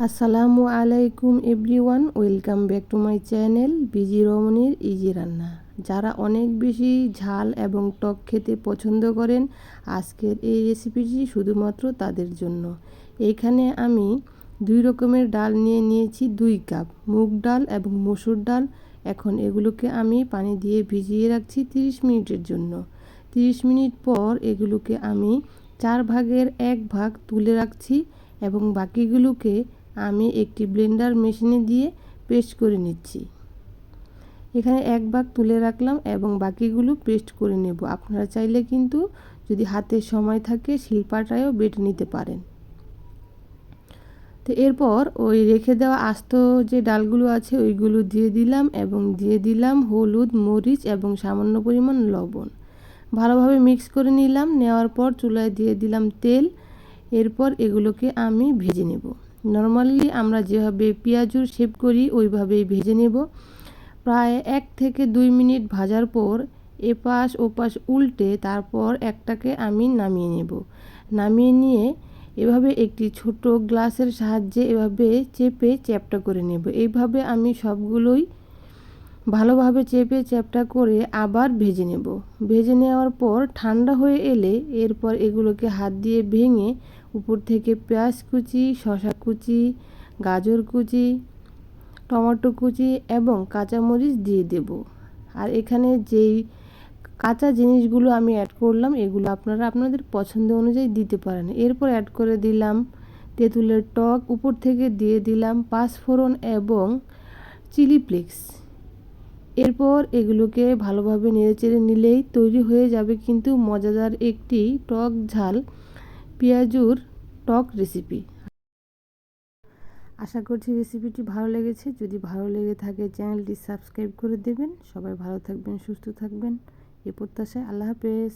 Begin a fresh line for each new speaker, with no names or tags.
আসসালামু আলাইকুম everyone, welcome back to my channel busy রমণীর ইজি রান্না। যারা অনেক বেশি ঝাল এবং টক খেতে পছন্দ করেন, আজকের এই রেসিপিটি শুধুমাত্র তাদের জন্য। এখানে আমি 2 রকমের ডাল নিয়েছি, 2 কাপ মুগ ডাল এবং মসুর ডাল। এখন এগুলোকে আমি পানি দিয়ে ভিজিয়ে রাখছি 30 মিনিটের জন্য। 30 মিনিট পর এগুলোকে আমি 4 ভাগের 1 ভাগ তুলে রাখছি এবং বাকিগুলোকে আমি একটি ব্লেন্ডার মেশিনে দিয়ে পেস্ট করে নিচ্ছি। এখানে 1 ভাগ তুলে রাখলাম এবং বাকিগুলো পেস্ট করে নেব। আপনারা চাইলে কিন্তু যদি হাতে সময় থাকে শিলপাটায়ও বেটে নিতে পারেন। তো এরপর ওই রেখে দেওয়া আস্ত যে ডালগুলো আছে ওইগুলো দিয়ে দিলাম এবং দিয়ে দিলাম হলুদ, মরিচ এবং সামান্য পরিমাণ লবণ। ভালোভাবে মিক্স করে নিলাম। নেওয়ার পর চুলায় দিয়ে দিলাম তেল। এরপর এগুলোকে আমি ভেজে নেব। নরমালি আমরা যেভাবে পেঁয়াজুর শেপ করি ওইভাবেই ভেজে নেব। প্রায় 1 থেকে 2 মিনিট ভাজার পর এপাশ ওপাশ উল্টে তারপর একটাকে আমি নামিয়ে নেব। নামিয়ে নিয়ে এভাবে একটি ছোট গ্লাসের সাহায্যে এভাবে চেপে চ্যাপ্টা করে নেব। এইভাবে আমি সবগুলোই ভালোভাবে চেপে চ্যাপ্টা করে আবার ভেজে নেব। ভেজে নেওয়ার পর ঠান্ডা হয়ে এলে এরপর এগুলোকে হাত দিয়ে ভেঙে উপর থেকে পেঁয়াজ কুচি, শসা কুচি, গাজর কুচি, টমেটো কুচি এবং কাঁচামরিচ দিয়ে দেব। আর এখানে যেই কাঁচা জিনিসগুলো আমি অ্যাড করলাম এগুলো আপনারা আপনাদের পছন্দ অনুযায়ী দিতে পারেন। এরপর অ্যাড করে দিলাম তেঁতুলের টক, উপর থেকে দিয়ে দিলাম পাঁচফোড়ন এবং চিলি ফ্লেক্স। এরপর এগুলোকে ভালোভাবে নেড়েচেড়ে নিলেই তৈরি হয়ে যাবে কিন্তু মজাদার একটি টক ঝাল পেঁয়াজুর টক রেসিপি। আশা করছি রেসিপিটি ভালো লেগেছে। যদি ভালো লেগে থাকে চ্যানেলটি সাবস্ক্রাইব করে দেবেন। সবাই ভালো থাকবেন, সুস্থ থাকবেন এই প্রত্যাশায়। আল্লাহ হাফেজ।